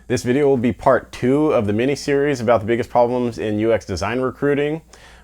This video will be part 2 of the mini-series about the biggest problems in UX design recruiting.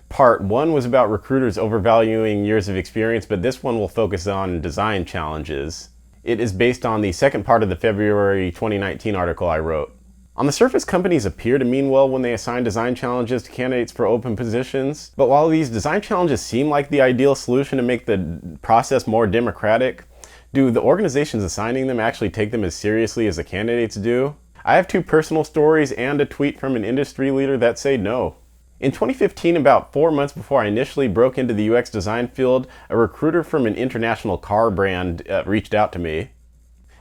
Part 1 was about recruiters overvaluing years of experience, but this one will focus on design challenges. It is based on the second part of the February 2019 article I wrote. On the surface, companies appear to mean well when they assign design challenges to candidates for open positions, but while these design challenges seem like the ideal solution to make the process more democratic, do the organizations assigning them actually take them as seriously as the candidates do? I have 2 personal stories and a tweet from an industry leader that say no. In 2015, about 4 months before I initially broke into the UX design field, a recruiter from an international car brand reached out to me.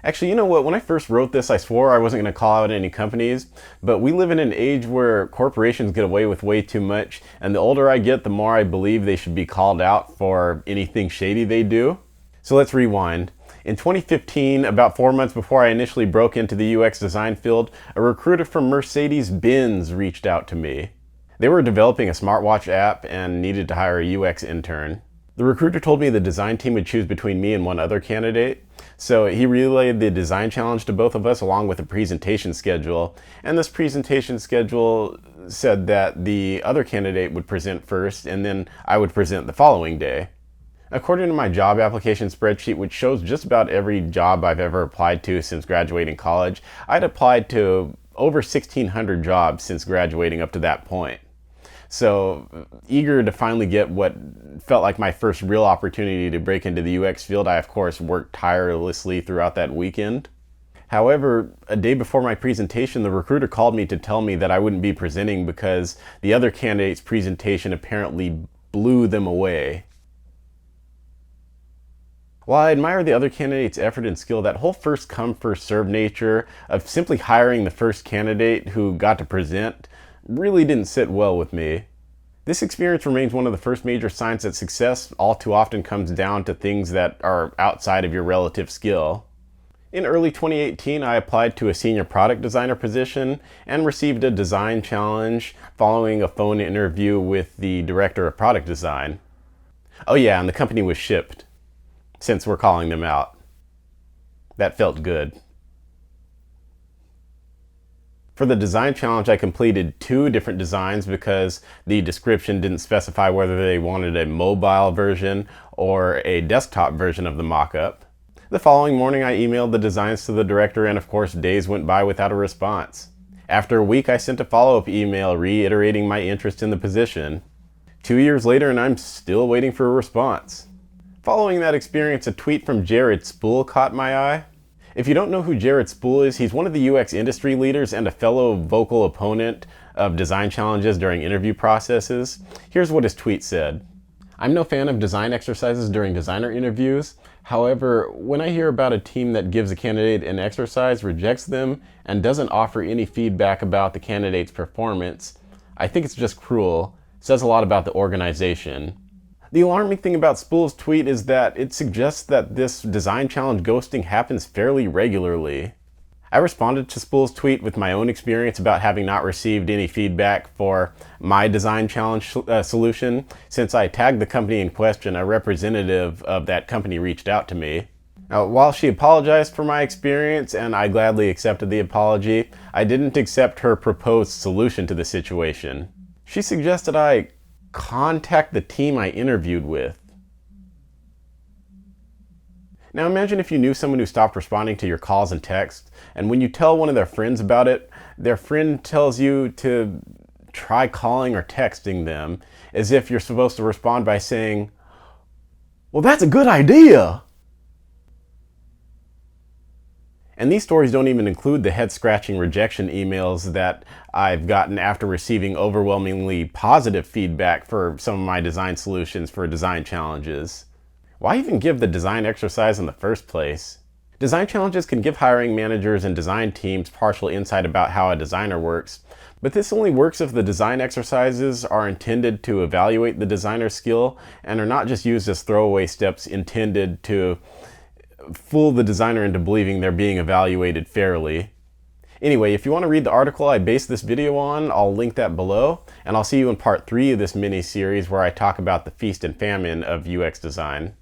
Actually, you know what? When I first wrote this, I swore I wasn't going to call out any companies, but we live in an age where corporations get away with way too much, and the older I get, the more I believe they should be called out for anything shady they do. So let's rewind. In 2015, about 4 months before I initially broke into the UX design field, a recruiter from Mercedes-Benz reached out to me. They were developing a smartwatch app and needed to hire a UX intern. The recruiter told me the design team would choose between me and one other candidate, so he relayed the design challenge to both of us along with a presentation schedule, and this presentation schedule said that the other candidate would present first and then I would present the following day. According to my job application spreadsheet, which shows just about every job I've ever applied to since graduating college, I'd applied to over 1,600 jobs since graduating up to that point. So, eager to finally get what felt like my first real opportunity to break into the UX field, I of course worked tirelessly throughout that weekend. However, a day before my presentation, the recruiter called me to tell me that I wouldn't be presenting because the other candidate's presentation apparently blew them away. While I admire the other candidate's effort and skill, that whole first come, first serve nature of simply hiring the first candidate who got to present really didn't sit well with me. This experience remains one of the first major signs that success all too often comes down to things that are outside of your relative skill. In early 2018, I applied to a senior product designer position and received a design challenge following a phone interview with the director of product design. Oh yeah, and the company was shipped, since we're calling them out. That felt good. For the design challenge, I completed 2 different designs because the description didn't specify whether they wanted a mobile version or a desktop version of the mock-up. The following morning, I emailed the designs to the director, and of course, days went by without a response. After a week, I sent a follow-up email reiterating my interest in the position. 2 years later, and I'm still waiting for a response. Following that experience, a tweet from Jared Spool caught my eye. If you don't know who Jared Spool is, he's one of the UX industry leaders and a fellow vocal opponent of design challenges during interview processes. Here's what his tweet said. I'm no fan of design exercises during designer interviews. However, when I hear about a team that gives a candidate an exercise, rejects them, and doesn't offer any feedback about the candidate's performance, I think it's just cruel. It says a lot about the organization. The alarming thing about Spool's tweet is that it suggests that this design challenge ghosting happens fairly regularly. I responded to Spool's tweet with my own experience about having not received any feedback for my design challenge solution. Since I tagged the company in question, a representative of that company reached out to me. Now, while she apologized for my experience and I gladly accepted the apology, I didn't accept her proposed solution to the situation. She suggested I contact the team I interviewed with. Now imagine if you knew someone who stopped responding to your calls and texts, and when you tell one of their friends about it, their friend tells you to try calling or texting them, as if you're supposed to respond by saying, "Well, that's a good idea." And these stories don't even include the head-scratching rejection emails that I've gotten after receiving overwhelmingly positive feedback for some of my design solutions for design challenges. Why even give the design exercise in the first place? Design challenges can give hiring managers and design teams partial insight about how a designer works, but this only works if the design exercises are intended to evaluate the designer's skill and are not just used as throwaway steps intended to fool the designer into believing they're being evaluated fairly. Anyway, if you want to read the article I based this video on, I'll link that below, and I'll see you in part 3 of this mini-series where I talk about the feast and famine of UX design.